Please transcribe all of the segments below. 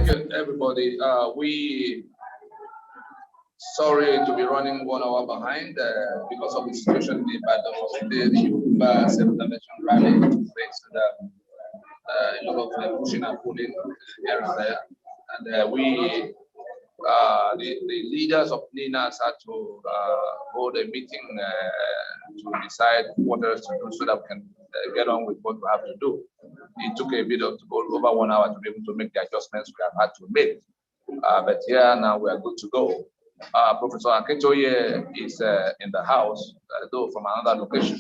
Thank you, everybody. We sorry to be running 1 hour behind because of the situation in the Yoruba self-election rally faced a lot of pushing and pulling here and there. And the leaders of NINAS had to hold a meeting to decide what else to do so that we can get on with what we have to do. It took a bit of over 1 hour to be able to make the adjustments we have had to make. But here now we are good to go. Professor Akintoye is in the house, though from another location.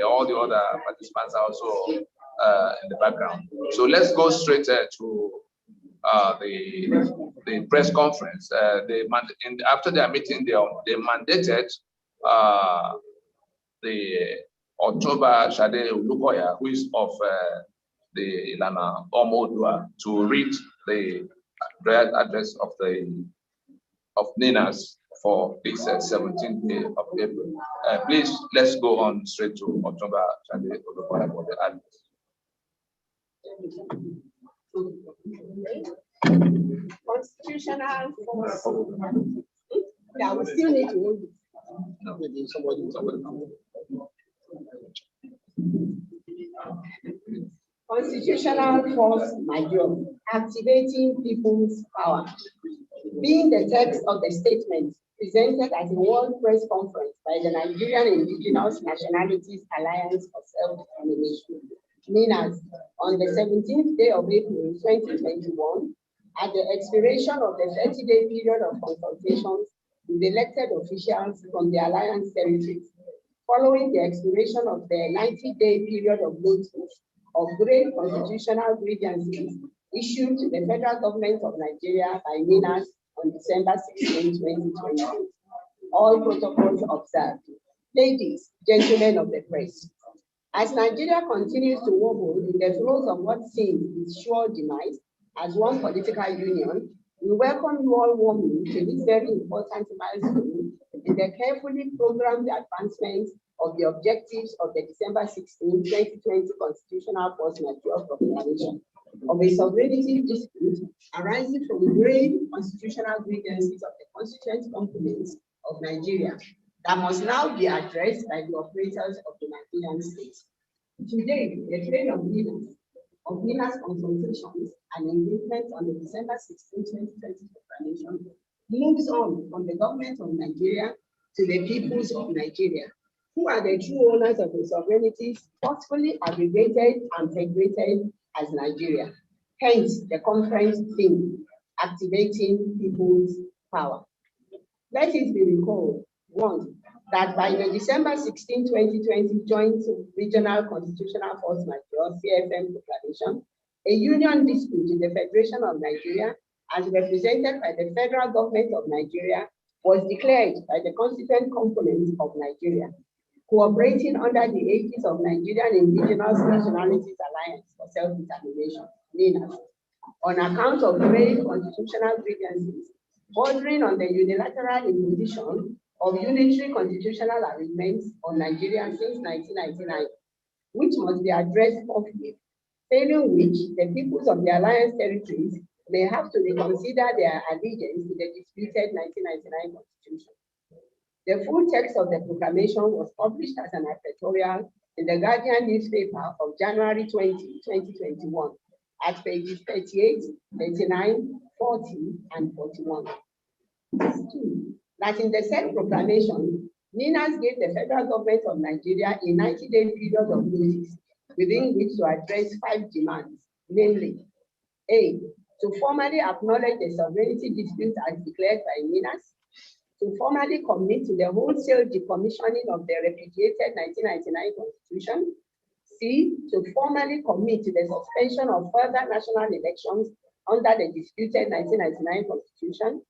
All the other participants are also in the background. So let's go straight to the press conference. After their meeting, they mandated the October Shade Ulukoya, who is of the Ilana Omodua, to read the address of NINAS for this 17th day of April. Please, let's go on straight to October Shade Ulukoya for the address. Constitutional force. Yeah, we still need to hold it. Constitutional force majeure, activating people's power. Being the text of the statement presented at the World Press Conference by the Nigerian Indigenous Nationalities Alliance for Self-Determination, NINAS, on the 17th day of April 2021, at the expiration of the 30-day period of consultations with elected officials from the Alliance territories, following the expiration of the 90-day period of notice of grave constitutional grievances issued to the federal government of Nigeria by NINAS on December 16, 2020. All protocols observed. Ladies, gentlemen of the press, as Nigeria continues to wobble in the throes of what seems its sure demise as one political union, we welcome you all warmly to this very important milestone in the carefully programmed advancement of the objectives of the December 16, 2020 Constitutional Force Majeure Proclamation of a sovereignty dispute arising from grave constitutional grievances of the constituent components of Nigeria that must now be addressed by the operators of the Nigerian state. Today, the train of NINAS consultations and engagement on the December 16, 2020 proclamation moves on from the government of Nigeria to the peoples of Nigeria, who are the true owners of the sovereignties forcefully aggregated and federated as Nigeria. Hence, the conference theme, activating people's power. Let it be recalled, one, that by the December 16, 2020 Joint Regional Constitutional Force Majeure (CFM) proclamation, a union dispute in the Federation of Nigeria, as represented by the federal government of Nigeria, was declared by the constituent components of Nigeria, cooperating under the aegis of Nigerian Indigenous Nationalities Alliance for Self-Determination, NINAS, on account of grave constitutional grievances bordering on the unilateral imposition of unitary constitutional arrangements on Nigeria since 1999, which must be addressed forthwith, failing which the peoples of the Alliance territories may have to reconsider their allegiance to the disputed 1999 Constitution. The full text of the proclamation was published as an editorial in the Guardian newspaper of January 20, 2021, at pages 38, 39, 40, and 41. 2. That in the said proclamation, NINAS gave the federal government of Nigeria a 90-day period of notice within which to address 5 demands, namely, A, to formally acknowledge the sovereignty dispute as declared by NINAS, to formally commit to the wholesale decommissioning of the repudiated 1999 Constitution, C, to formally commit to the suspension of further national elections under the disputed 1999 Constitution,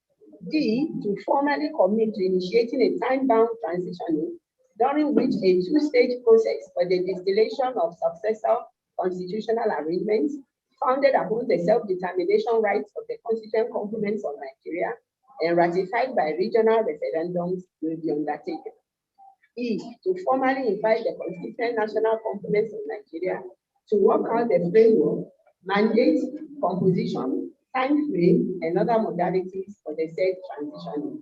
D, to formally commit to initiating a time-bound transitioning during which a 2-stage process for the distillation of successor constitutional arrangements founded upon the self-determination rights of the constituent components of Nigeria and ratified by regional referendums will be undertaken. E, to formally invite the constituent national components of Nigeria to work out the framework, mandate, composition, time frame, and other modalities for the said transitioning.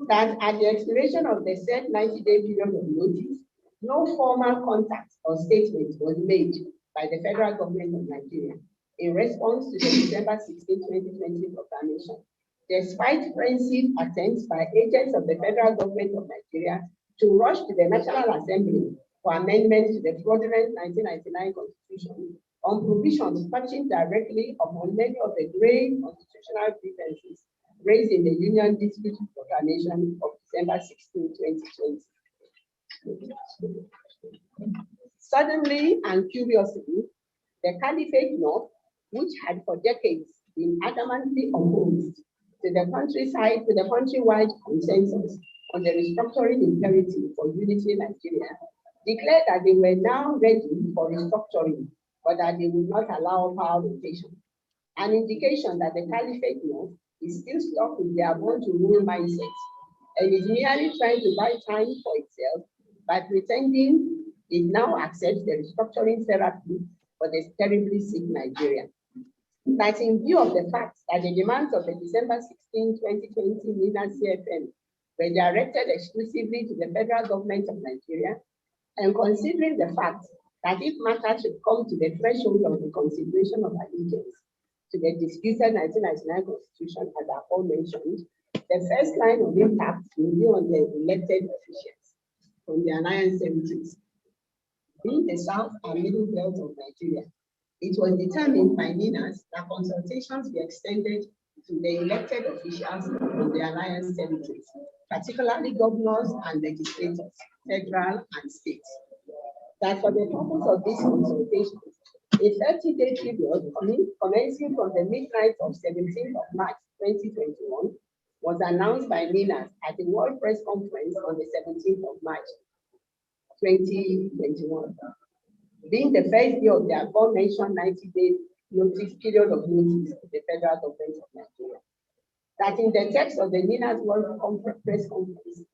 That at the expiration of the said 90-day period of notice, no formal contact or statement was made by the federal government of Nigeria in response to the December 16, 2020 proclamation, despite frenzied attempts by agents of the federal government of Nigeria to rush to the National Assembly for amendments to the fraudulent 1999 Constitution on provisions touching directly upon many of the grave constitutional grievances raised in the Union Dispute Proclamation of December 16, 2020. Suddenly and curiously, the Caliphate North, which had for decades been adamantly opposed to the countrywide consensus on the restructuring imperative for unity in Nigeria, declared that they were now ready for restructuring, but that they would not allow power rotation. An indication that the Caliphate North is still stuck with their born-to-rule mindset and is merely trying to buy time for itself by pretending it now accepts the restructuring therapy for the terribly sick Nigeria. That in view of the fact that the demands of the December 16, 2020 NINA CFM were directed exclusively to the federal government of Nigeria, and considering the fact that if matters should come to the threshold of the consideration of allegiance to the disputed 1999 Constitution as aforementioned, the first line of impact will be on the elected officials from the Alliance territories. Being the South and Middle Belt of Nigeria, it was determined by NINAS that consultations be extended to the elected officials from the Alliance territories, particularly governors and legislators, federal and state. That for the purpose of these consultations, a 30-day period commencing from the midnight of 17th of March 2021 was announced by NINAS at the World Press Conference on the 17th of March 2021, being the first day of the aforementioned 90-day period of notice to the federal government of Nigeria. That in the text of the NINAS World Press Conference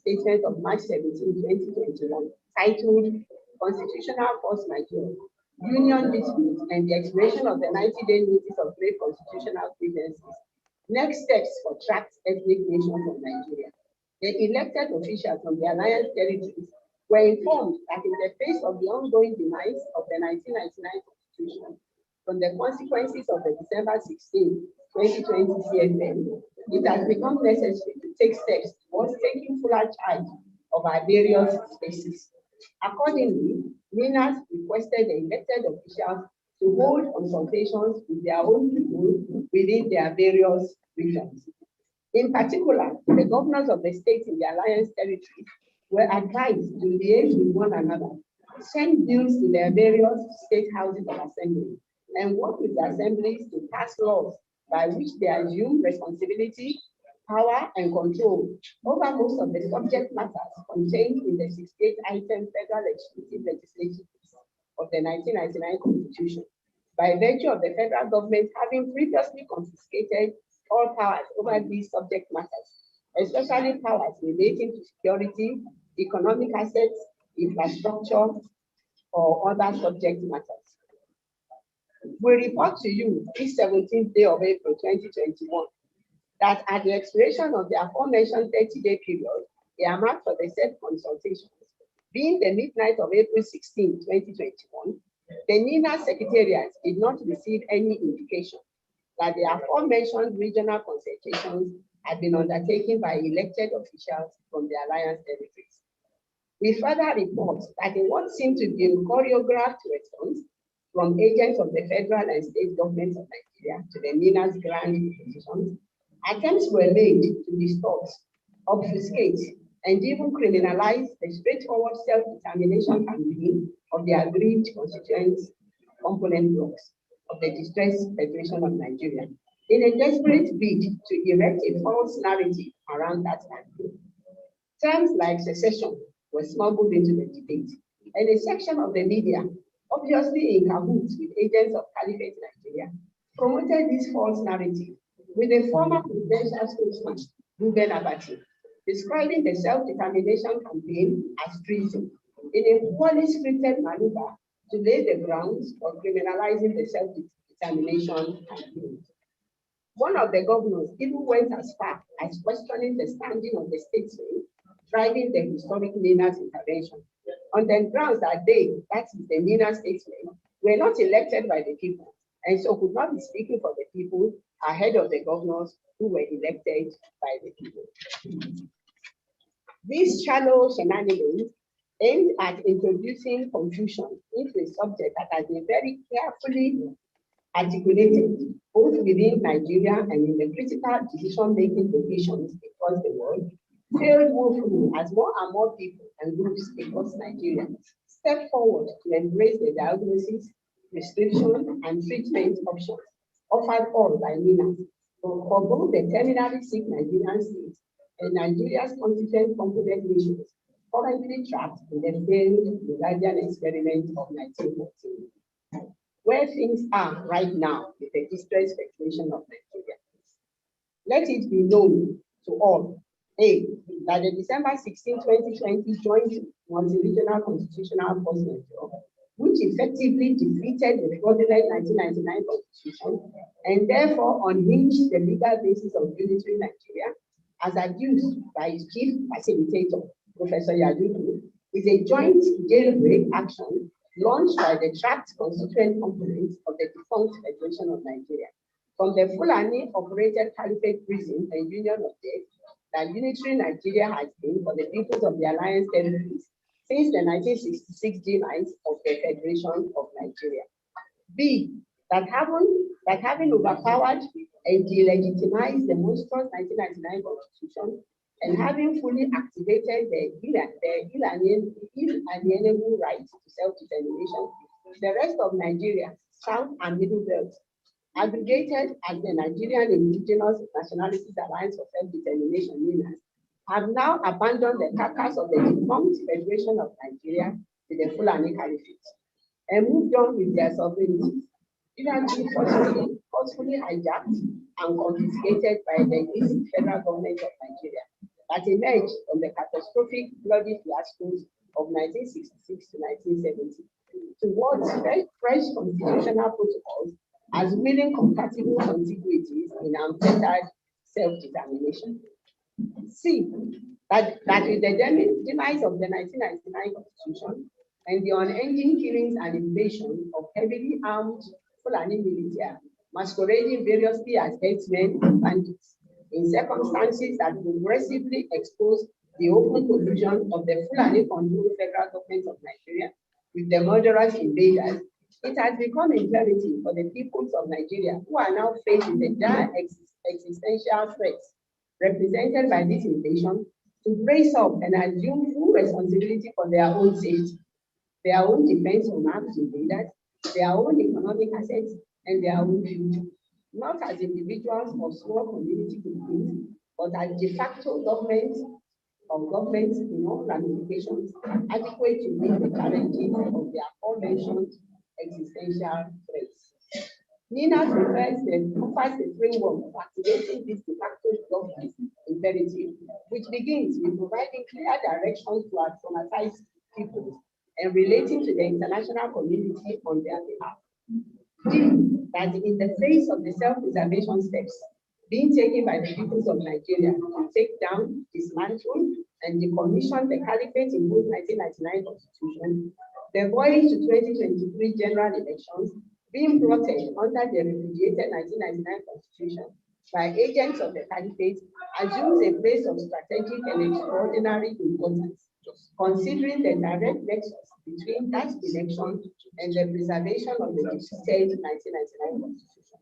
statement of March 17, 2021, titled Constitutional Force Majeure, Union Dispute, and the expiration of the 90-day notice of grave constitutional grievances, next steps for trapped ethnic nations of Nigeria. The elected officials from the Alliance territories were informed that in the face of the ongoing demise of the 1999 Constitution, from the consequences of the December 16, 2020 CFM, it has become necessary to take steps towards taking fuller charge of our various spaces. Accordingly, NINAS requested the elected officials to hold consultations with their own people within their various regions. In particular, the governors of the states in the Alliance territories were advised to liaise with one another, send bills to their various state houses of assembly, and work with the assemblies to pass laws by which they assume responsibility, power, and control over most of the subject matters contained in the 68-item federal executive legislative of the 1999 Constitution, by virtue of the federal government having previously confiscated all powers over these subject matters, especially powers relating to security, economic assets, infrastructure, or other subject matters. We report to you this 17th day of April 2021 that at the expiration of the aforementioned 30-day period, earmarked for the said consultations, being the midnight of April 16, 2021, the NINA Secretariat did not receive any indication that the aforementioned regional consultations had been undertaken by elected officials from the Alliance territories. We further report that in what seemed to be a choreographed response from agents of the federal and state governments of Nigeria to the NINA's grand positions, attempts were made to distort, obfuscate, and even criminalize the straightforward self-determination campaign of the agreed constituent component blocks of the distressed Federation of Nigeria in a desperate bid to erect a false narrative around that campaign. Terms like secession were smuggled into the debate, and a section of the media, obviously in cahoots with agents of Caliphate Nigeria, promoted this false narrative with a former presidential spokesman, Ruben Abati, describing the self-determination campaign as treason in a poorly scripted maneuver to lay the grounds for criminalizing the self-determination self-determination campaign. One of the governors even went as far as questioning the standing of the statesmen driving the historic NINA's intervention on the grounds that they, that is the NINA statesmen, were not elected by the people and so could not be speaking for the people ahead of the governors who were elected by the people. These shallow shenanigans aimed at introducing confusion into a subject that has been very carefully articulated both within Nigeria and in the critical decision-making locations across the world, failed woefully as more and more people and groups across Nigeria step forward to embrace the diagnosis, prescription, and treatment options offered all by NINA for both the terminally sick Nigerian states and Nigeria's constituent component nations currently trapped in the failed Eurasian experiment of 1914. Where things are right now with the distressed situation of Nigeria. Let it be known to all, A, that the December 16, 2020 joint multi-regional constitutional force majeure, which effectively defeated the fraudulent 1999 constitution and therefore unhinged the legal basis of unitary Nigeria, as adduced by its chief facilitator, Professor Yadudu, is a joint jailbreak action launched by the trapped constituent components of the defunct Federation of Nigeria, from the Fulani-operated Caliphate prison and Union of Death that unitary Nigeria has been for the peoples of the Alliance territories since the 1966 demise of the Federation of Nigeria. B, that having overpowered and delegitimized the monstrous 1999 Constitution and having fully activated the inalienable right to self-determination, the rest of Nigeria, South and Middle Belt, aggregated as the Nigerian Indigenous Nationalities Alliance for Self-Determination, NINAS, have now abandoned the carcass of the defunct Federation of Nigeria to the Fulani Caliphate and moved on with their sovereignty, either forcefully hijacked and confiscated by the illicit federal government of Nigeria that emerged from the catastrophic bloody fiascos of 1966 to 1970 towards fresh constitutional protocols as willing compatible contiguities in unfettered self-determination. C, that with the demise of the 1999 Constitution and the unending killings and invasion of heavily armed Fulani militias masquerading variously as herdsmen and bandits, in circumstances that progressively expose the open collusion of the Fulani-controlled federal government of Nigeria with the murderous invaders, it has become imperative for the peoples of Nigeria who are now facing the dire existential threats represented by this invasion to brace up and assume full responsibility for their own safety, their own defense from armed invaders, their own economic assets, and their own future, not as individuals or small community groups, but as de facto governments or governments in all ramifications adequate to meet the challenges of their aforementioned existential threats. NINA offers the framework of activating this de facto governance imperative, which begins with providing clear directions to our traumatized people and relating to the international community on their behalf. That in the face of the self-preservation steps being taken by the peoples of Nigeria to take down, dismantle, and decommission the Caliphate imposed 1999 Constitution, the voyage to 2023 general elections being plotted under the repudiated 1999 Constitution by agents of the Caliphate assumes a place of strategic and extraordinary importance, considering the direct nexus between that election and the preservation of the defeated 1999 Constitution.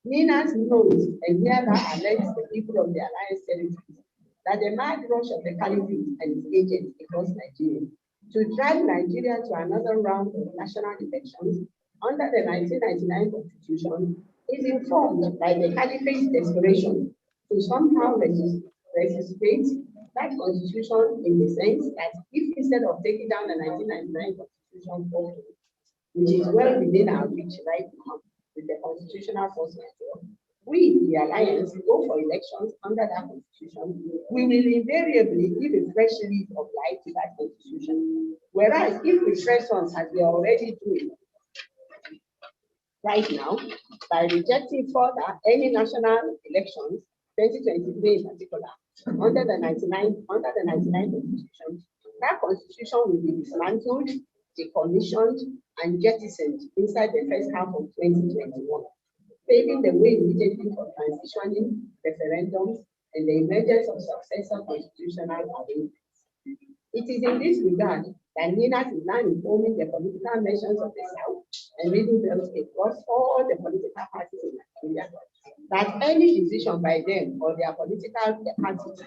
NINAS knows and hereby alerts the people of the Alliance territories that the mad rush of the Caliphate and its agents across Nigeria to drag Nigeria to another round of national elections under the 1999 Constitution is informed by the Caliphate's desperation to somehow resuscitate that Constitution in the sense that if instead of taking down the 1999 Constitution forward, which is well within our reach right now with the constitutional force majeure, we, the Alliance, go for elections under that Constitution, we will invariably give a fresh leaf of life to that Constitution. Whereas if we press on as we are already doing, right now by rejecting further any national elections, 2023 in particular, under the 99 Constitution. That Constitution will be dismantled, decommissioned, and jettisoned inside the first half of 2021, paving the way immediately for transitioning, referendums, and the emergence of successor constitutional arrangements. It is in this regard that NINAS is now informing the political nations of the South and Middle Belt across all the political parties in Nigeria that any decision by them or their political parties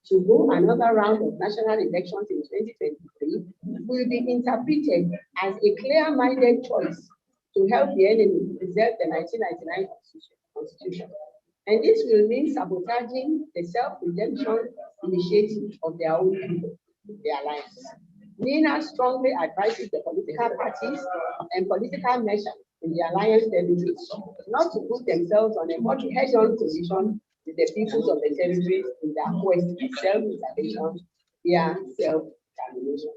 to go another round of national elections in 2023 will be interpreted as a clear-minded choice to help the enemy preserve the 1999 Constitution. And this will mean sabotaging the self-redemption initiative of their own people, the alliance. NINA strongly advises the political parties and political nations in the alliance territories not to put themselves on a more head-on position with the peoples of the territories in their quest for self-preservation via self-determination.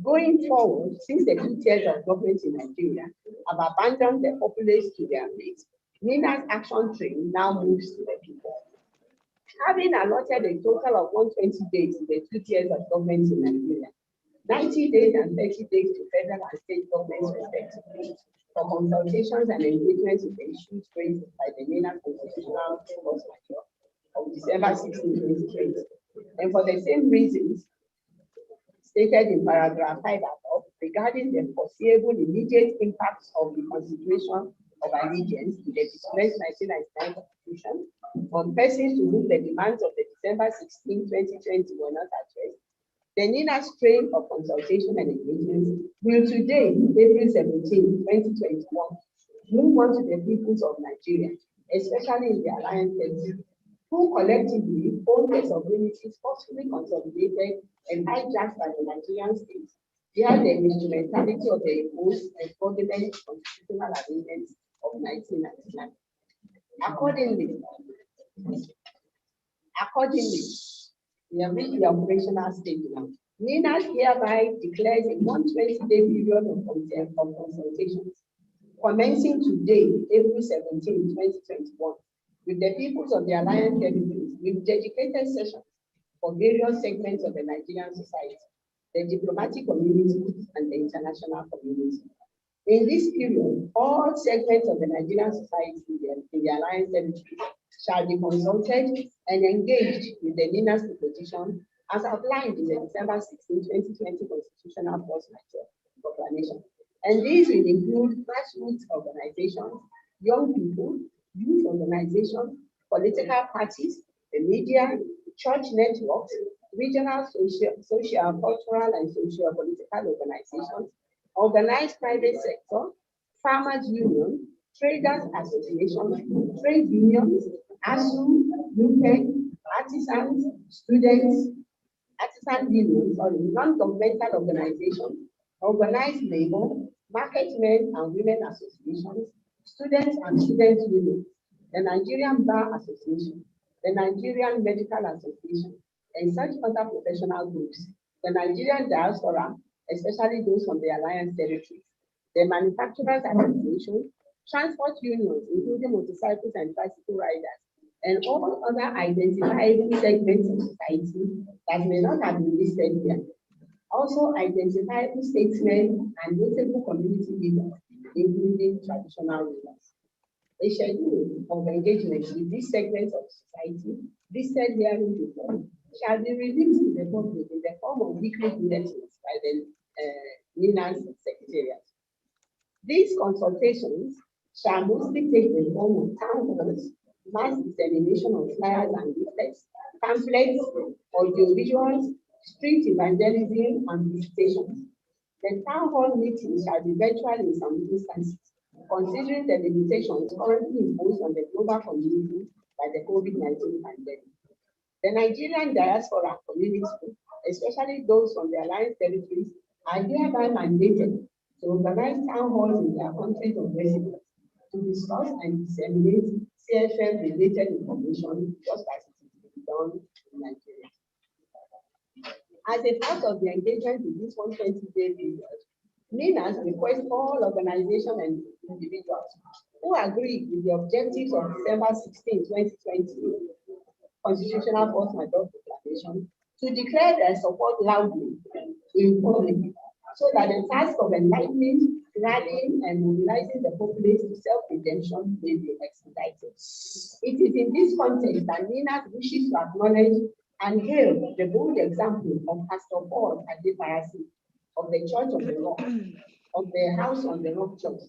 Going forward, since the 2 tiers of government in Nigeria have abandoned the populace to their fate, NINA's action train now moves to the people. Having allotted a total of 120 days to the 2 tiers of government in Nigeria, 90 days and 30 days to federal and state governments respectively, for consultations and engagements with the issues raised by the NINA Constitutional Force Majeure of December 16, 2020. And for the same reasons stated in paragraph 5 above regarding the foreseeable immediate impacts of the consideration of allegiance to the displaced 1999 Constitution on persons to whom the demands of the December 16, 2020 were not addressed, the NINA strain of consultation and engagement will today, April 17, 2021, move on to the peoples of Nigeria, especially in the alliance territory, who collectively own their sovereignty forcefully consolidated and hijacked by the Nigerian state via the instrumentality of the imposed and fraudulent constitutional arrangements of 1999. Accordingly, we have reached the operational stage now. NINA hereby declares a 120-day period of consultations, commencing today, April 17, 2021, with the peoples of the alliance territories with dedicated sessions for various segments of the Nigerian society, the diplomatic community, and the international community. In this period, all segments of the Nigerian society in the alliance territories shall be consulted and engaged with the NINA's proposition as outlined in the December 16, 2020 Constitutional Force Majeure Proclamation. And these will include grassroots organizations, young people, youth organizations, political parties, the media, church networks, regional social, cultural, and socio-political organizations, organized private sector, farmers union, traders associations, trade unions, ASU, UPEC, artisans, students, artisan unions, or non-governmental organizations, organized labor, marketmen and women associations, students and students unions, the Nigerian Bar Association, the Nigerian Medical Association, and such other professional groups, the Nigerian diaspora, especially those from the alliance territories, the Manufacturers Association, transport unions, including motorcycles and bicycle riders, and all other identifiable segments of society that may not have been listed here. Also identifiable statesmen and notable community leaders, including traditional rulers. A schedule of engagement with these segments of society listed herein before shall be released to the public in the form of weekly bulletins by the NINA's Secretariat. These consultations shall mostly take the form of town halls, mass dissemination of flyers and leaflets, pamphlets, audiovisuals, street evangelism, and visitations. The town hall meetings shall be virtual in some instances, considering the limitations currently imposed on the global community by the COVID-19 pandemic. The Nigerian diaspora community, especially those from the alliance territories, are hereby mandated to organize town halls in their countries of residence to discuss and disseminate CFM-related information, just as it is being done in Nigeria. As a part of the engagement in this 120-day period, NINAS request all organizations and individuals who agree with the objectives of December 16, 2020 Constitutional Force Majeure Proclamation to declare their support loudly in public, so that the task of enlightening, rallying, and mobilizing the populace to self-redemption may be expedited. It is in this context that NINAS wishes to acknowledge and hail the bold example of Pastor Paul Adebarasi of the Church of the Rock, of the House on the Rock Church,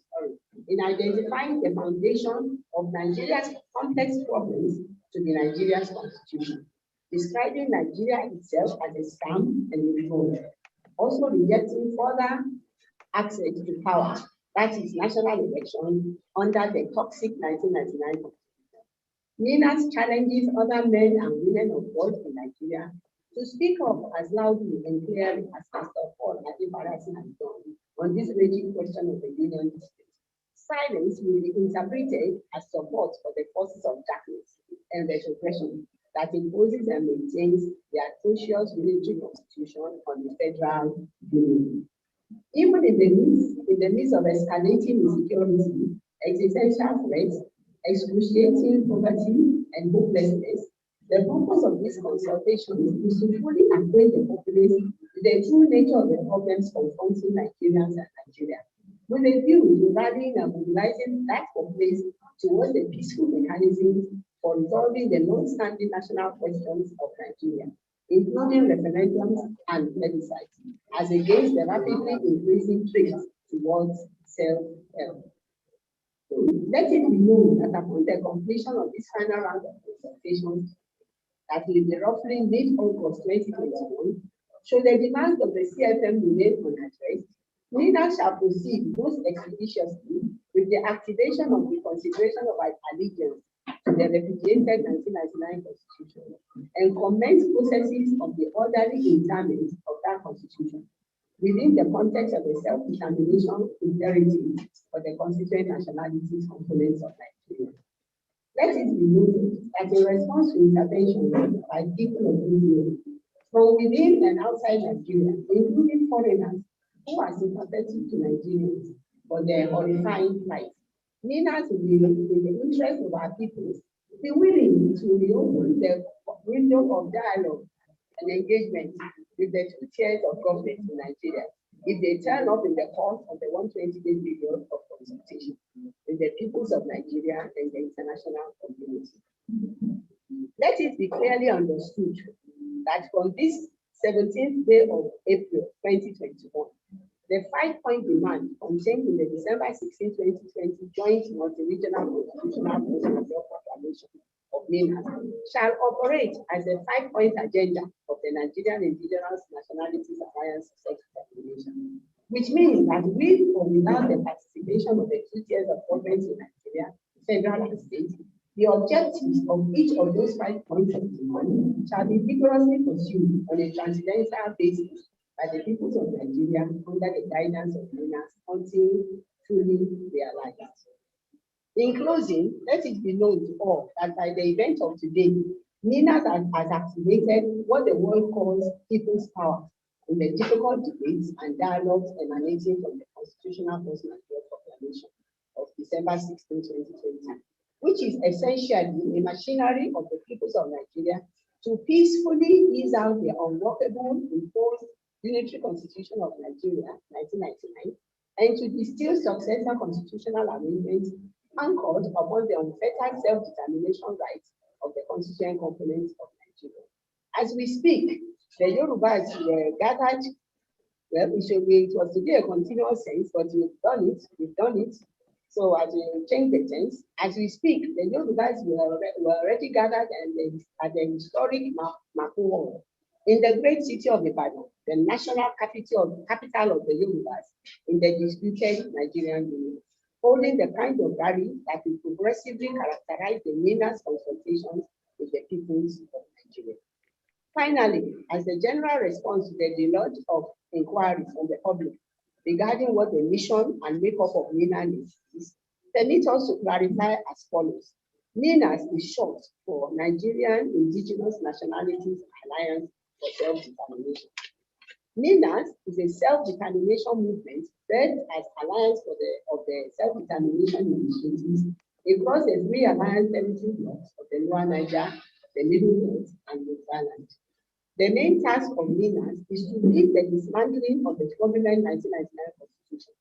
in identifying the foundation of Nigeria's complex problems to be Nigeria's constitution, describing Nigeria itself as a scam and a fraud, also rejecting further access to power, that is national election, under the toxic 1999 constitution. NINAS challenges other men and women of God in Nigeria to speak up as loudly and clearly as Pastor Paul Adebarasi has done on this raging question of the union dispute. Silence will be interpreted as support for the forces of darkness and retrogression that imposes and maintains the atrocious military constitution on the federal union. Even in the midst of escalating insecurity, existential threats, excruciating poverty, and hopelessness, the purpose of this consultation is to fully acquaint the population with the true nature of the problems confronting Nigerians and Nigeria, with a view to rallying and mobilizing that population towards the peaceful mechanisms for resolving the long-standing national questions of Nigeria, including referendums and plebiscites, as against the rapidly increasing trend towards self-help. Let it be known that upon the completion of this final round of consultations, that will be roughly mid-August 2021, should the demands of the CFM remain unaddressed, NINAS shall proceed most expeditiously with the activation of the consideration of allegiance to the repudiated 1999 Constitution and commence processes of the orderly interment of that Constitution within the context of the self-determination imperative for the constituent nationalities components of Nigeria. Let it be noted that in response to intervention by people of Israel from within and outside Nigeria, including foreigners who are sympathetic to Nigerians for their horrifying plight, NINAS will be in the interest of our peoples be willing to reopen the window of dialogue and engagement with the two tiers of government in Nigeria if they turn up in the course of the 120-day period of consultation with the peoples of Nigeria and the international community. Let it be clearly understood that from this 17th day of April 2021, the 5-point demand contained in the December 16, 2020 Joint Multi-Regional Constitutional Consultations Proclamation of NINAS shall operate as a 5-point agenda of the Nigerian Indigenous Nationalities Alliance Self-Determination, which means that with or without the participation of the two tiers of governments in Nigeria, federal and state, the objectives of each of those 5 points of demand shall be vigorously pursued on a transcendental basis by the peoples of Nigeria under the guidance of NINAS until truly realized. In closing, let it be known to all that by the event of today, NINAS has activated what the world calls people's power in the difficult debates and dialogues emanating from the Constitutional Force Majeure Proclamation of December 16, 2020, which is essentially a machinery of the peoples of Nigeria to peacefully ease out the unworkable imposed Unitary Constitution of Nigeria, 1999, and to distill successor constitutional arrangements anchored upon the unfettered self-determination rights of the constituent components of Nigeria. As we speak, the Yorubas were gathered. Well, it was to be a continuous sense, but we've done it. So as we change the tense, as we speak, the Yorubas were already gathered at the historic Makuo in the great city of Ibadan, the national capital of the Yorubas in the disputed Nigerian Union, holding the kind of rally that will progressively characterize the NINAS consultations with the peoples of Nigeria. Finally, as the general response to the deluge of inquiries from the public regarding what the mission and makeup of NINAS is, permit us to clarify as follows. NINAS is short for Nigerian Indigenous Nationalities Alliance for Self-Determination. NINAS is a self-determination movement but as alliance of the self-determination initiatives across the three alliance territory blocks of the Lower Niger, the Middle Belt, and Yorùbá-land. The main task of MENAS is to lead the dismantling of the fraudulent 1999 Constitution,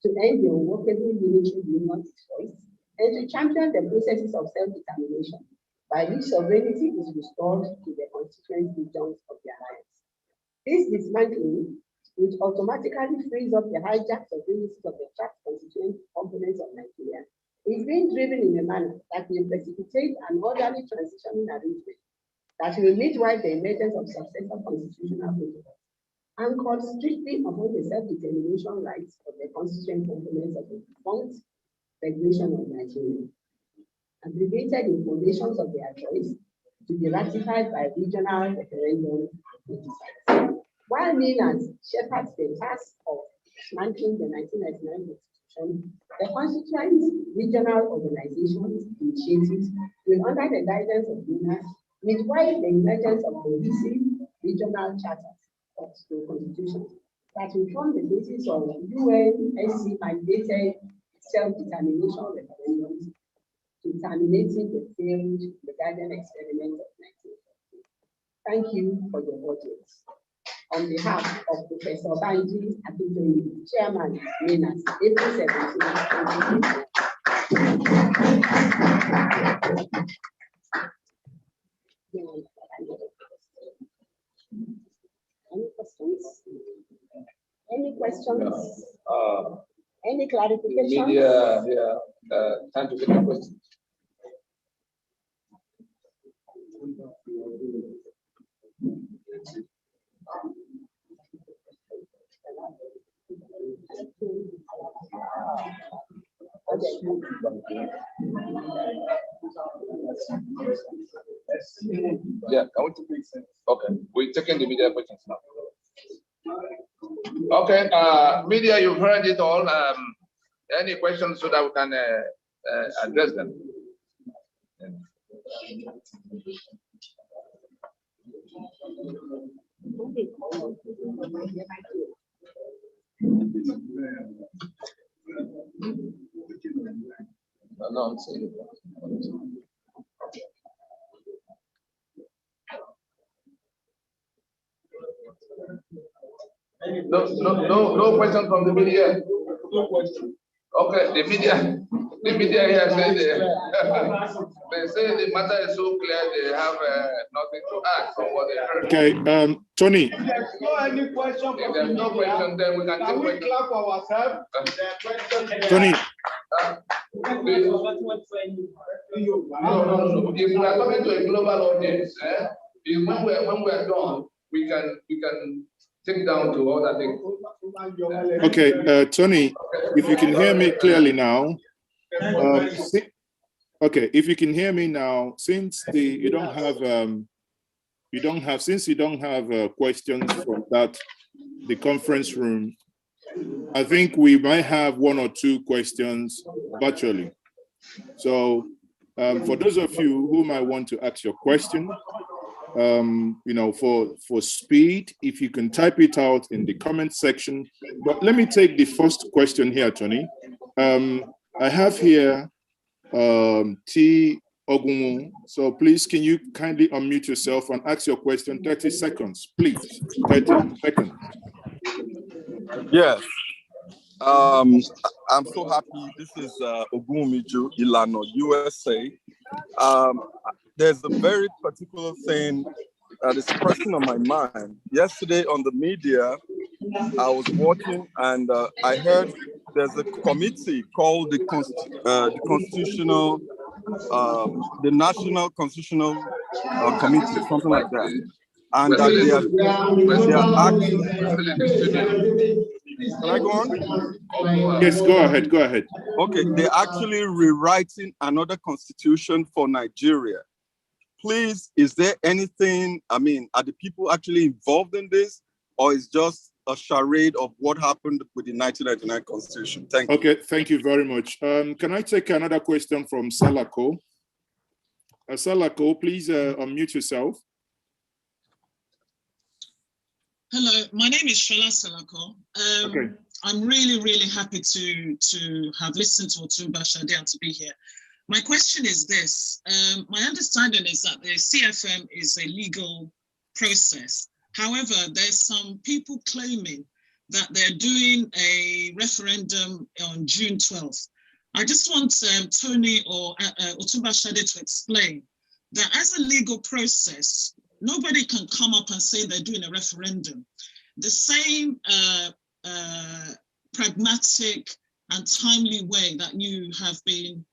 to end the unworkable unitary union choice, and to champion the processes of self-determination, by which sovereignty is restored to the constituent regions of the alliance. This dismantling, which automatically frees up the hijacked sovereignties of the trapped constituent components of Nigeria, is being driven in a manner that will precipitate an orderly transitioning arrangement that will midwife the emergence of successor constitutional protocols, anchored strictly upon the self-determination rights of the constituent components of the defunct Federation of Nigeria, aggregated in foundations of their choice to be ratified by regional referendum. While MENAS shepherds the task of dismantling the 1999 Constitution, the constituent regional organizations initiatives will, under the guidance of MENAS, midwife the emergence of cohesive regional charters of the constitutions that will form the basis of UNSC mandated self-determination referendums to terminating the failed Legaden experiment of 1950. Thank you for your audience. On behalf of Professor Banji Akintoye, Chairman, MENAS, April 17, 2020. Any questions? Any questions? Any clarifications? Media, time to take the questions. Yeah, I want to make sense. Okay, we're taking the media questions now. Okay, media, you've heard it all. Any questions so that we can address them? No, I'm saying no question from the media. No question. Okay, the media here said they say the matter is so clear they have nothing to add from what they heard. Okay, Tony. If there's no any question, if there's no question, then we can we clap for ourselves? Tony. No. If we are coming to a global audience, when we're done, we can take down to other things. Okay, Tony, if you can hear me clearly now. Okay, if you can hear me now, since you don't have questions from the conference room, I think we might have one or two questions virtually. So for those of you who might want to ask your question, for speed, if you can type it out in the comment section. But let me take the first question here, Tony. I have here T. Ogunmu. So please, can you kindly unmute yourself and ask your question? 30 seconds, please. 30 seconds. Yes. I'm so happy. This is Ogunmiju Ilano, USA. There's a very particular thing that is pressing on my mind. Yesterday on the media, I was watching and I heard there's a committee called the National Constitutional Committee, something like that. And that they are actually. Can I go on? Yes, go ahead, go ahead. Okay, they're actually rewriting another constitution for Nigeria. Please, is there anything, are the people actually involved in this, or is just a charade of what happened with the 1999 constitution? Thank you. Okay, thank you very much. Can I take another question from Salako? Salako, please unmute yourself. Hello, my name is Shola Salako. Okay. I'm really, really happy to have listened to Otumba Shade and to be here. My question is this. My understanding is that the CFM is a legal process. However, there's some people claiming that they're doing a referendum on June 12th. I just want Tony or Otumba Shade to explain that as a legal process, nobody can come up and say they're doing a referendum. The same pragmatic and timely way that you have been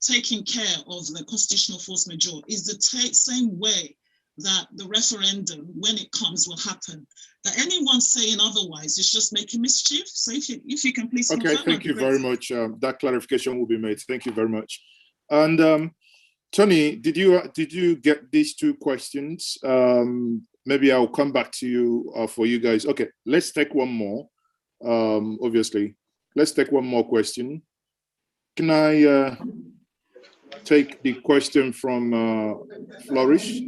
taking care of the constitutional force majeure is the same way that the referendum, when it comes, will happen. That anyone saying otherwise is just making mischief. So if you can please confirm. Okay, thank you very much. That clarification will be made. Thank you very much. And Tony, did you get these two questions? Maybe I'll come back to you for you guys. Okay, let's take one more. Obviously, let's take one more question. Can I take the question from Flourish?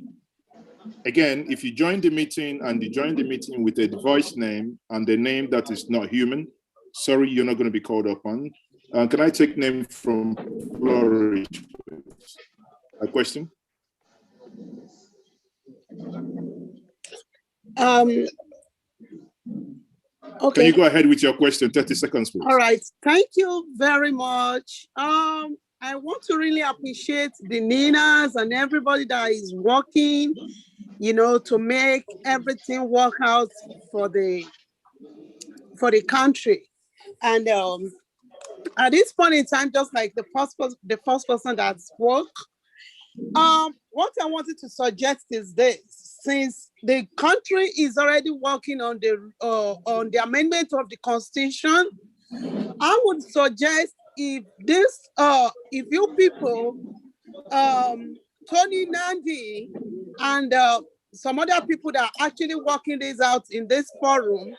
Again, if you join the meeting and you join the meeting with a device name and the name that is not human, sorry, you're not going to be called upon. Can I take name from Flourish? A question? Okay. Can you go ahead with your question? 30 seconds, please. All right. Thank you very much. I want to really appreciate the Ninas and everybody that is working, to make everything work out for the country. And at this point in time, just like the first person that spoke, what I wanted to suggest is this: since the country is already working on the amendment of the Constitution, I would suggest if you people, Tony Nandi and some other people that are actually working this out in this forum,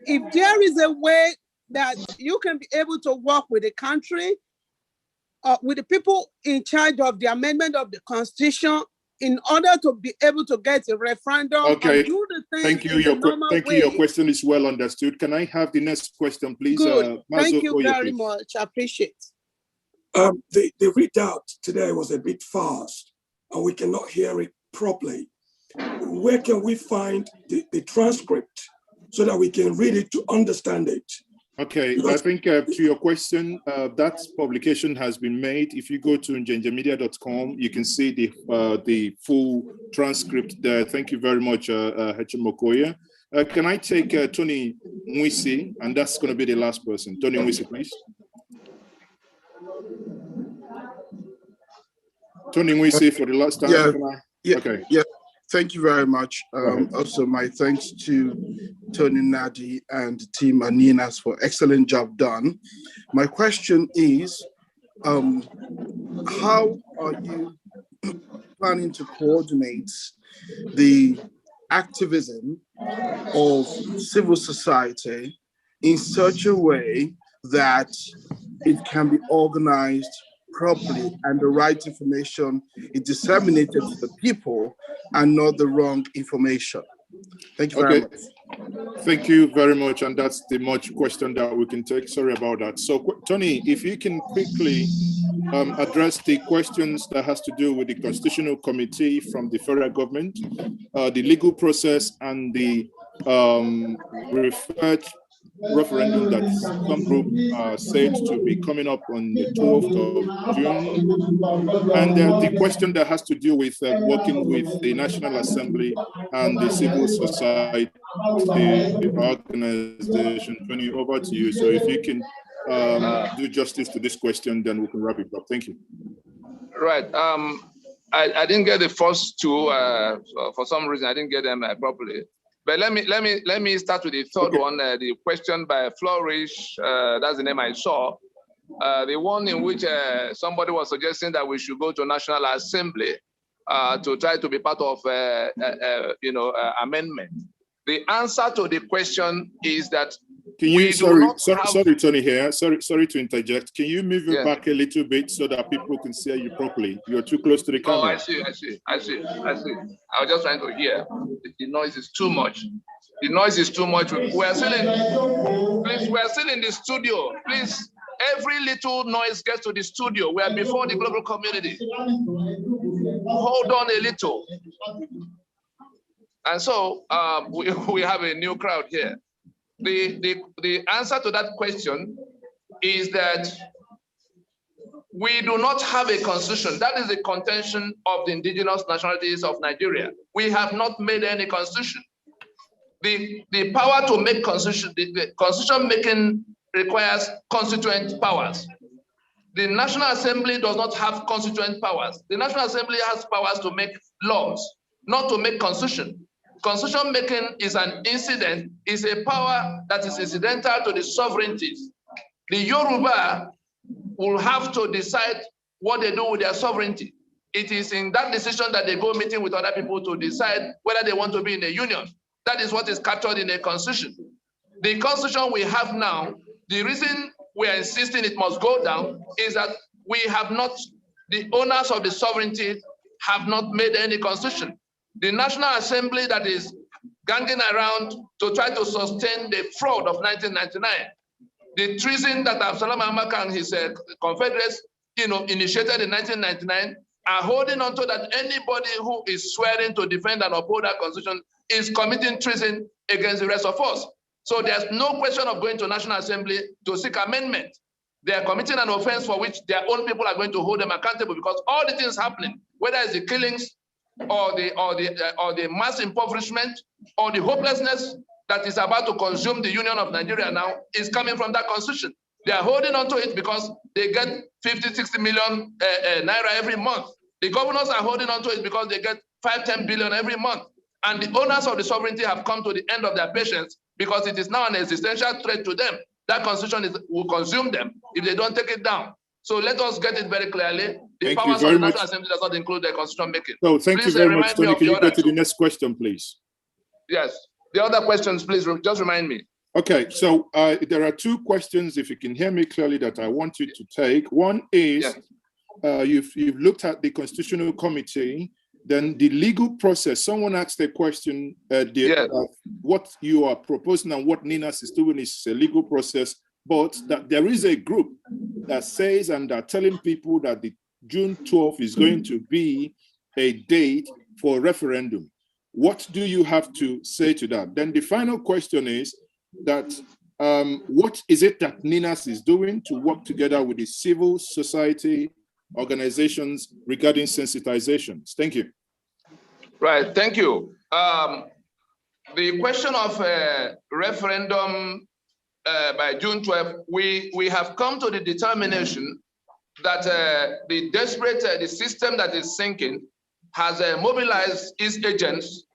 if there is a way that you can be able to work with the country, with the people in charge of the amendment of the Constitution, in order to be able to get a referendum. Okay, and do the thing thank you. Your question is well understood. Can I have the next question, please? Good. Thank you very much. I appreciate. The readout today was a bit fast, and we cannot hear it properly. Where can we find the transcript so that we can read it to understand it? Okay, I think to your question, that publication has been made. If you go to njenjemedia.com, you can see the full transcript there. Thank you very much, Mokoya. Can I take Tony Mwisi? And that's going to be the last person. Tony Mwisi, please. Tony Mwisi for the last time. Yeah. Okay. Yeah. Thank you very much. Also, my thanks to Tony Nadi and Team Aninas for excellent job done. My question is, how are you planning to coordinate the activism of civil society in such a way that it can be organized properly and the right information is disseminated to the people and not the wrong information? Thank you very much. Thank you very much. And that's the much question that we can take. Sorry about that. So Tony, if you can quickly address the questions that has to do with the Constitutional Committee from the federal government, the legal process, and the referendum that some group said to be coming up on the 12th of June, and the question that has to do with working with the National Assembly and the civil society organization. Tony, over to you. So if you can do justice to this question, then we can wrap it up. Thank you. Right. I didn't get the first two. For some reason, I didn't get them properly. But let me start with the third one. The question by Flourish. That's the name I saw. The one in which somebody was suggesting that we should go to National Assembly to try to be part of amendment. The answer to the question is that can you sorry Tony here. Sorry to interject. Can you move it back a little bit so that people can see you properly? You're too close to the camera. Oh, I see. I was just trying to hear. The noise is too much. The noise is too much. We're still in the studio. Please, every little noise gets to the studio. We are before the global community. Hold on a little. And so we have a new crowd here. The answer to that question is that we do not have a constitution. That is the contention of the indigenous nationalities of Nigeria. We have not made any constitution. The power to make constitution, the constitution making requires constituent powers. The National Assembly does not have constituent powers. The National Assembly has powers to make laws, not to make constitution. Constitution making is an incident, is a power that is incidental to the sovereignties. The Yoruba will have to decide what they do with their sovereignty. It is in that decision that they go meeting with other people to decide whether they want to be in a union. That is what is captured in a constitution. The constitution we have now, the reason we are insisting it must go down is that we have not, the owners of the sovereignty have not made any constitution. The National Assembly that is ganging around to try to sustain the fraud of 1999, the treason that Absalom Amaka and his confederates, initiated in 1999, are holding on to that anybody who is swearing to defend and uphold that constitution is committing treason against the rest of us. So there's no question of going to National Assembly to seek amendment. They are committing an offense for which their own people are going to hold them accountable, because all the things happening, whether it's the killings or the mass impoverishment or the hopelessness that is about to consume the Union of Nigeria now, is coming from that constitution. They are holding on to it because they get 50, 60 million naira every month. The governors are holding on to it because they get 5, 10 billion every month. And the owners of the sovereignty have come to the end of their patience because it is now an existential threat to them. That constitution will consume them if they don't take it down. So let us get it very clearly. The powers of the National Assembly does not include the constitution making. So thank you very much, Tony. Can you go to the next question, please? Yes. The other questions, please, just remind me. Okay, so there are 2 questions, if you can hear me clearly, that I want you to take. One is, you've looked at the Constitutional Committee, then the legal process. Someone asked a question, what you are proposing and what NINAS is doing is a legal process, but that there is a group that says and are telling people that the June 12th is going to be a date for a referendum. What do you have to say to that? Then the final question is that what is it that NINAS is doing to work together with the civil society organizations regarding sensitizations? Thank you. Right, thank you. The question of referendum by June 12th, we have come to the determination that the system that is sinking has mobilized its agents,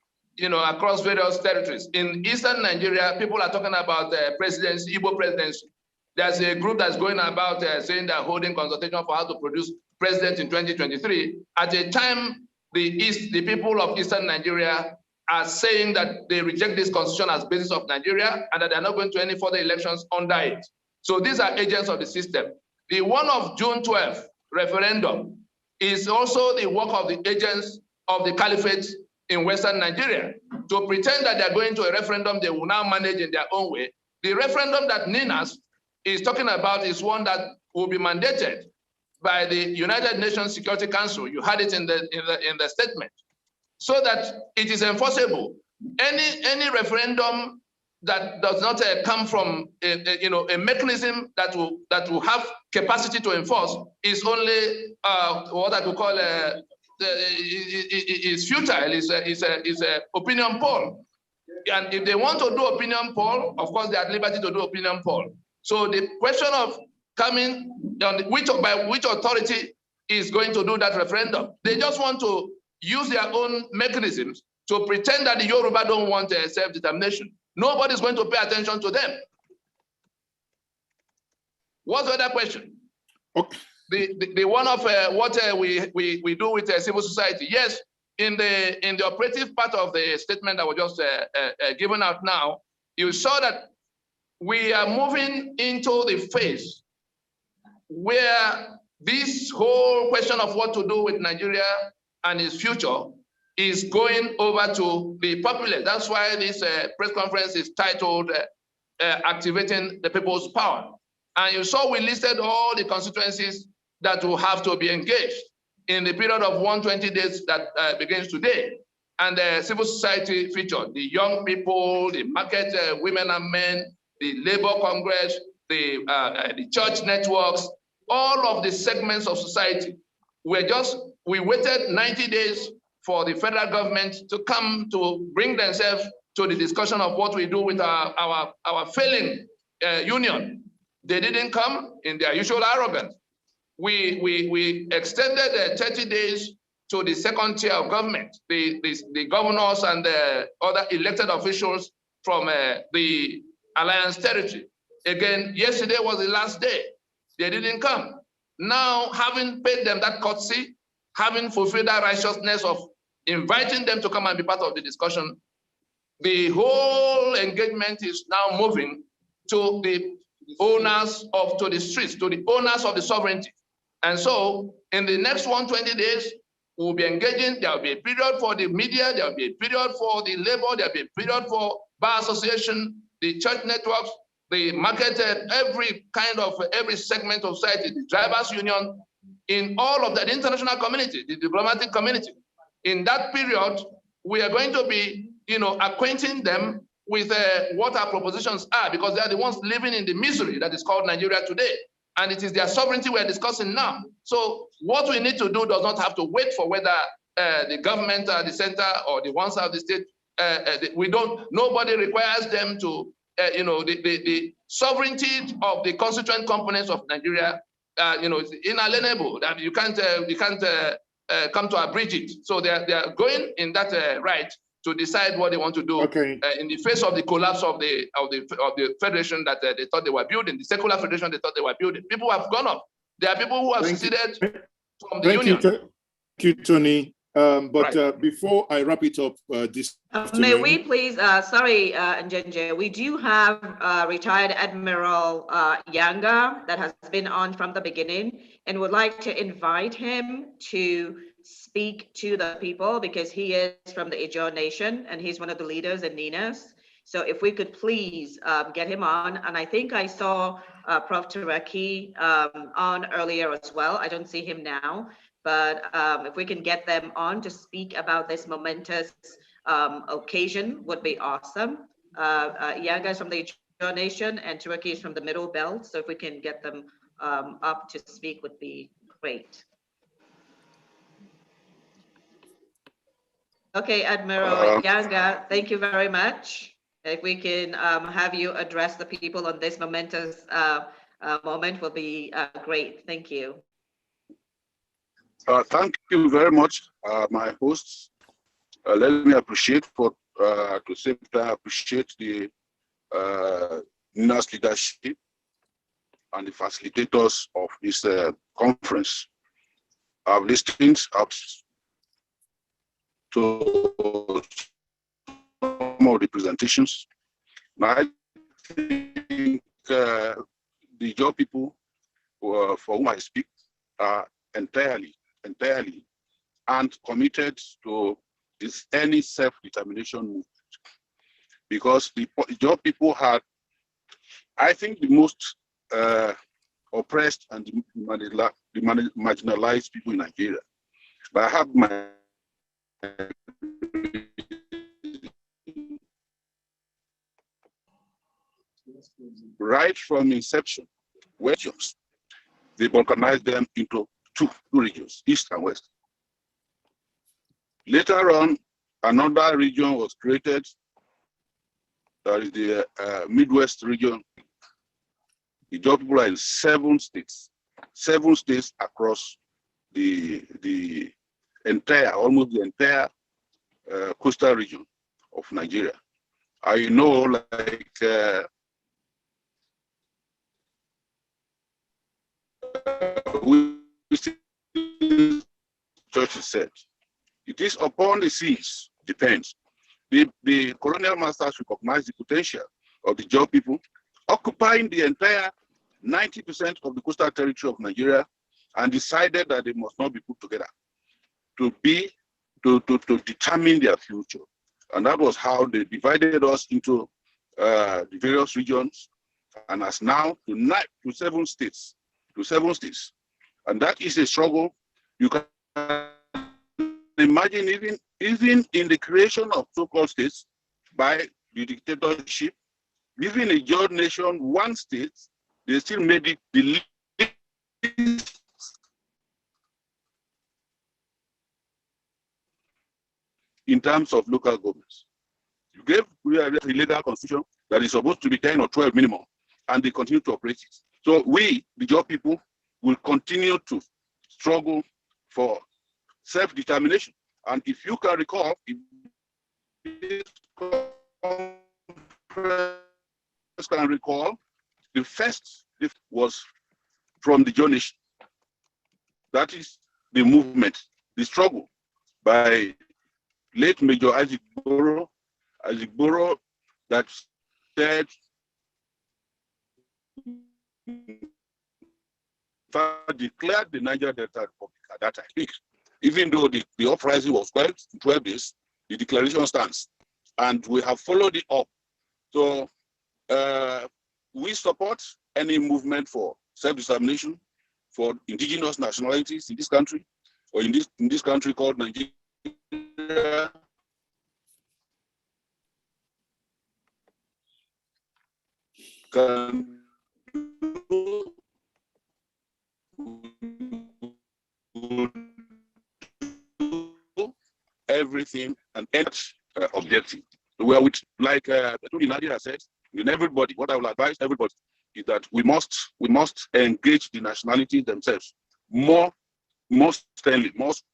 across various territories. In Eastern Nigeria, people are talking about presidency, Igbo presidency. There's a group that's going about saying they're holding consultation for how to produce president in 2023. At a time, the people of Eastern Nigeria are saying that they reject this constitution as basis of Nigeria and that they're not going to any further elections under it. So these are agents of the system. The one of June 12th referendum is also the work of the agents of the caliphate in Western Nigeria to pretend that they're going to a referendum they will now manage in their own way. The referendum that NINAS is talking about is one that will be mandated by the United Nations Security Council. You had it in the statement, so that it is enforceable. Any referendum that does not come from a mechanism that will have capacity to enforce is only what I could call is futile. Is a opinion poll, and if they want to do opinion poll, of course they are at liberty to do opinion poll. So the question of coming on by which authority is going to do that referendum, they just want to use their own mechanisms to pretend that the Yoruba don't want self-determination. Nobody's going to pay attention to them. What's the other question? Okay. The one of what we do with civil society. Yes, in the operative part of the statement that was just given out now, you saw that we are moving into the phase where this whole question of what to do with Nigeria and its future is going over to the populace. That's why this press conference is titled Activating the People's Power. And you saw we listed all the constituencies that will have to be engaged in the period of 120 days that begins today. And the civil society featured the young people, the market women and men, the labor congress, the church networks, all of the segments of society. We waited 90 days for the federal government to come to bring themselves to the discussion of what we do with our failing union. They didn't come in their usual arrogance. We extended 30 days to the second tier of government, the governors and the other elected officials from the Alliance territory. Again, yesterday was the last day. They didn't come. Now, having paid them that courtesy, having fulfilled that righteousness of inviting them to come and be part of the discussion, the whole engagement is now moving to the owners to the streets, to the owners of the sovereignty. And so in the next 120 days, we'll be engaging. There'll be a period for the media, there'll be a period for the labor, there'll be a period for bar association, the church networks, the market, every segment of society, the drivers union, in all of that, the international community, the diplomatic community. In that period, we are going to be, acquainting them with what our propositions are, because they are the ones living in the misery that is called Nigeria today. And it is their sovereignty we're discussing now. So what we need to do does not have to wait for whether the government, the center, or the ones of the state. Nobody requires them to, the sovereignty of the constituent components of Nigeria, is inalienable. That you can't come to abridge it. So they are going in that right to decide what they want to do in the face of the collapse of the federation that they thought they were building, the secular federation they thought they were building. People have gone up. There are people who have seceded from the union. Thank you, Tony. Before I wrap it up this afternoon, may we please, sorry, Njenje, we do have retired Admiral Yanga that has been on from the beginning and would like to invite him to speak to the people because he is from the MAJEURE Nation and he's one of the leaders in NINAS. So if we could please get him on. And I think I saw Prof. Tureki on earlier as well. I don't see him now, but if we can get them on to speak about this momentous occasion would be awesome. Yanga is from the MAJEURE Nation and Tureki is from the Middle Belt. So if we can get them up to speak would be great. Okay, Admiral Yanga, thank you very much. If we can have you address the people on this momentous moment will be great. Thank you. Thank you very much, my hosts. Let me appreciate the NINAS leadership and the facilitators of this conference. I've listened to some of the presentations. Now, I think the job people for whom I speak are entirely and committed to any self-determination movement, because the job people had, I think, the most oppressed and the marginalized people in Nigeria. But I have my right from inception, regions, they organized them into two regions, East and West. Later on, another region was created, that is the Midwest region. The job people are in 7 states across the entire, almost the entire coastal region of Nigeria. I know, like Church said, it is upon the seas, depends. The colonial masters recognize the potential of the job people occupying the entire 90% of the coastal territory of Nigeria and decided that they must not be put together to determine their future. And that was how they divided us into the various regions, and as now to 7 states, And that is a struggle. You can imagine even in the creation of so-called states by the dictatorship, even a joint nation, 1 state, they still made it the least in terms of local governments. We have a legal constitution that is supposed to be 10 or 12 minimum, and they continue to operate it. So we, the job people, will continue to struggle for self-determination. And if you can recall, the first was from the joint nation. That is the movement, the struggle by late Major Isaac Boro that said declared the Niger Delta Republic at that time. Even though the uprising was quelled in 12 days, the declaration stands, and we have followed it up. So we support any movement for self-determination for indigenous nationalities in this country, or in this country called Nigeria. Can everything and end objective. Where which, like Nadia said, in everybody, what I will advise everybody is that we must engage the nationalities themselves more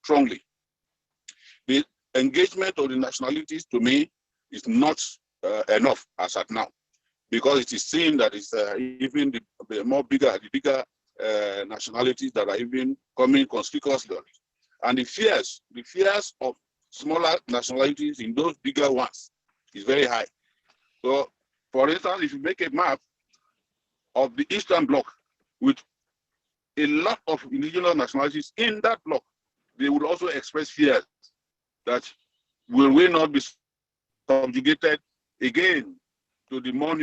strongly. The engagement of the nationalities, to me, is not enough as at now, because it is seen that it's even the bigger nationalities that are even coming conspicuously. And the fears of smaller nationalities in those bigger ones is very high. So, for instance, if you make a map of the Eastern Bloc with a lot of indigenous nationalities in that bloc, they would also express fears that will we not be subjugated again to the more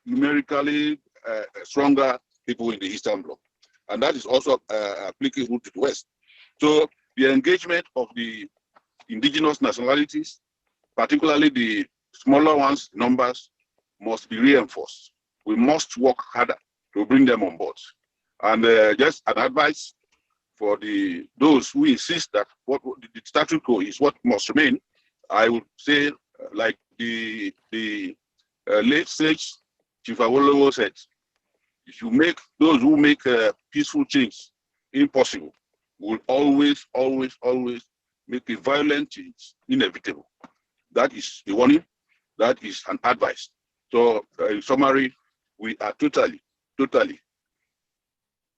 numerically stronger people in the Eastern Bloc. And that is also applicable to the West. So the engagement of the indigenous nationalities, particularly the smaller ones, numbers, must be reinforced. We must work harder to bring them on board. And just an advice for those who insist that what the status quo is what must remain, I would say, like the late sage Chief Awolowo said, if you make those who make peaceful change impossible, will always make a violent change inevitable. That is the warning. That is an advice. So, in summary, we are totally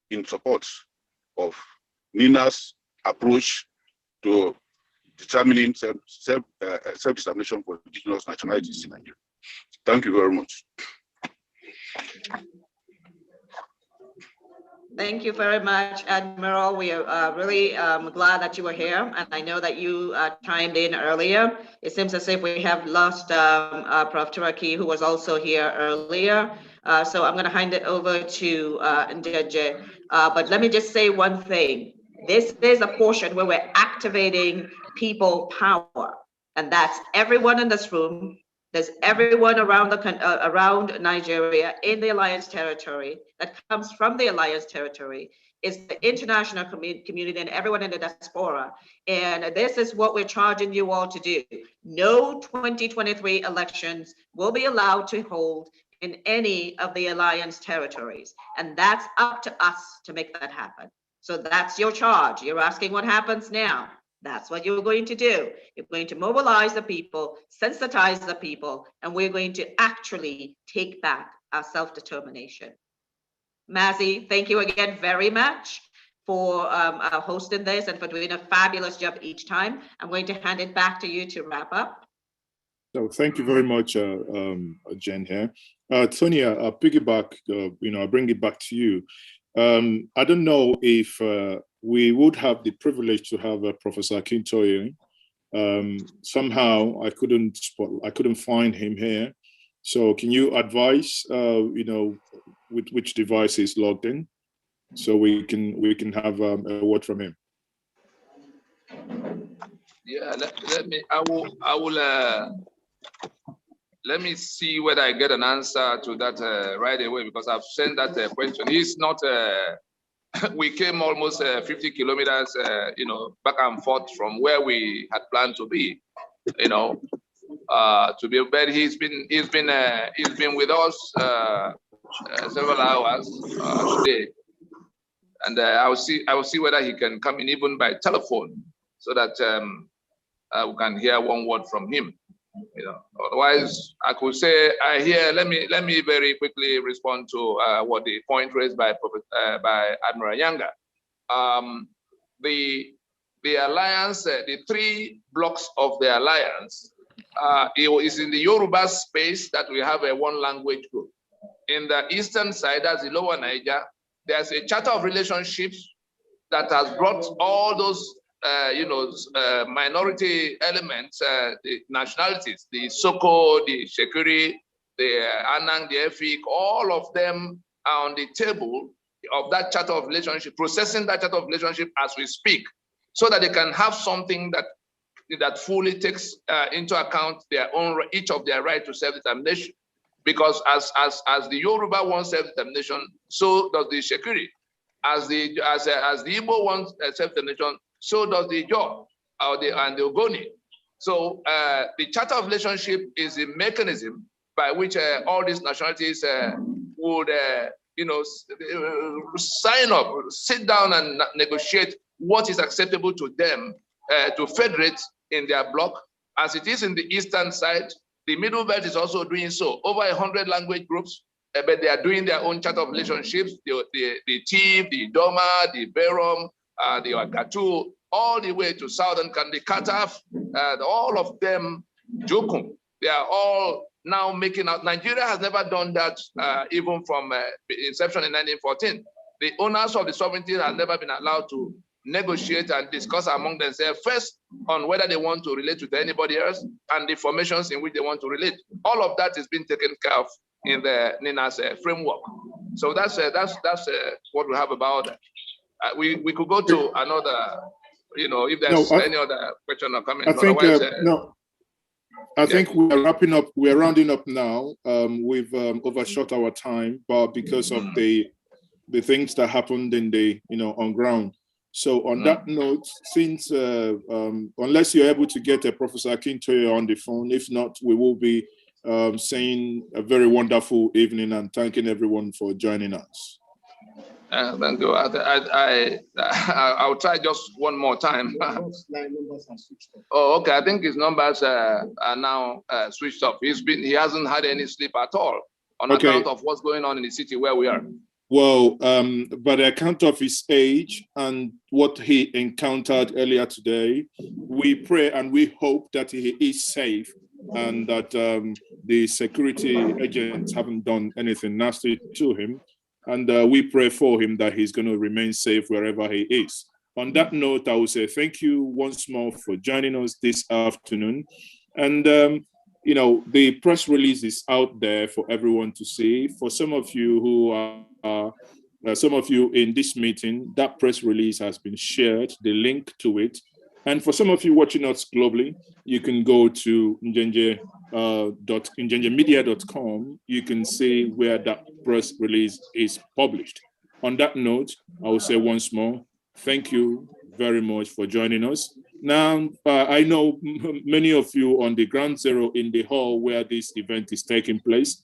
in support of Nina's approach to determining self-determination for indigenous nationalities in Nigeria. Thank you very much. Thank you very much, Admiral. We are really glad that you were here, and I know that you chimed in earlier. It seems as if we have lost Prof. Turaki, who was also here earlier. So I'm going to hand it over to Njenje. But let me just say one thing. This is a portion where we're activating people power, and that's everyone in this room. There's everyone around around Nigeria in the Alliance territory that comes from the Alliance territory. It's the international community and everyone in the diaspora. And this is what we're charging you all to do. No 2023 elections will be allowed to hold in any of the Alliance territories. And that's up to us to make that happen. So that's your charge. You're asking what happens now. That's what you're going to do. You're going to mobilize the people, sensitize the people, and we're going to actually take back our self-determination. Mazzy, thank you again very much for hosting this and for doing a fabulous job each time. I'm going to hand it back to you to wrap up. So thank you very much, Jen here. Tony, I'll piggyback, I'll bring it back to you. I don't know if we would have the privilege to have Professor Akintoye. Somehow I couldn't find him here. So can you advise, with which device is logged in, so we can have a word from him? Yeah, let me see whether I get an answer to that right away, because I've sent that question. He's not. We came almost 50 kilometers, back and forth from where we had planned to be, to be. But he's been with us several hours today, and I will see whether he can come in even by telephone, so that we can hear one word from him. Otherwise, I could say let me very quickly respond to what the point raised by Admiral Yanga. The alliance, the three blocks of the alliance, it is in the Yoruba space that we have a one language group. In the eastern side, that's the lower Niger, there's a charter of relationships that has brought all those minority elements, the nationalities, the Soko, the Shekiri, the Anang, the Efik, all of them are on the table of that charter of relationship, processing that charter of relationship as we speak, so that they can have something that fully takes into account each of their right to self-determination. Because as the Yoruba wants self-determination, so does the Shekiri. As the Igbo wants self-determination, so does the Ijaw and the Ogoni. So the Charter of Relationship is a mechanism by which all these nationalities would, sign up, sit down and negotiate what is acceptable to them to federate in their bloc. As it is in the eastern side, the Middle Belt is also doing so. Over 100 language groups, but they are doing their own Charter of Relationships, the Tiv, the Doma, the Berom, the Wakatu, all the way to Southern Kandi, Kataf, all of them, Jokum, they are all now making out. Nigeria has never done that, even from inception in 1914. The owners of the sovereignty have never been allowed to negotiate and discuss among themselves first on whether they want to relate with anybody else and the formations in which they want to relate. All of that is being taken care of in the NINA's framework. So that's what we have about that. We could go to another, if there's any other question or comment. I think we're wrapping up. We're rounding up now. We've overshot our time, but because of the things that happened in the on ground. So on that note, since unless you're able to get Professor Akintoye on the phone, if not, we will be saying a very wonderful evening and thanking everyone for joining us. Thank you. I'll try just one more time. Oh, okay. I think his numbers are now switched off. He hasn't had any sleep at all on account of what's going on in the city where we are. Well, by the account of his age and what he encountered earlier today, we pray and we hope that he is safe and that the security agents haven't done anything nasty to him. And we pray for him that he's going to remain safe wherever he is. On that note, I will say thank you once more for joining us this afternoon. And, the press release is out there for everyone to see. For some of you who are, some of you in this meeting, that press release has been shared, the link to it. And for some of you watching us globally, you can go to njenje.njenjemedia.com. You can see where that press release is published. On that note, I will say once more, thank you very much for joining us. Now, I know many of you on the ground zero in the hall where this event is taking place.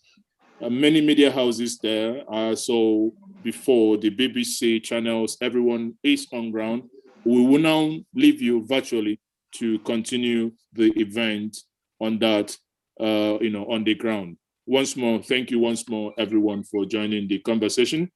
Many media houses there. So before the BBC channels, everyone is on ground. We will now leave you virtually to continue the event on that, on the ground. Once more, thank you once more, everyone, for joining the conversation.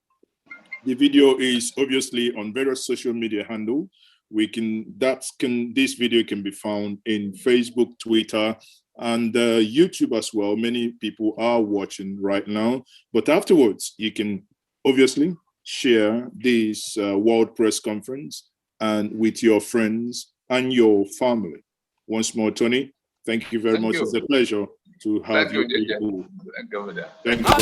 The video is obviously on various social media handles. This video can be found in Facebook, Twitter, and YouTube as well. Many people are watching right now, but afterwards, you can obviously share this World Press Conference and with your friends and your family. Once more, Tony, thank you very much. It's a pleasure to have you. Thank you, Njenje. Thank you.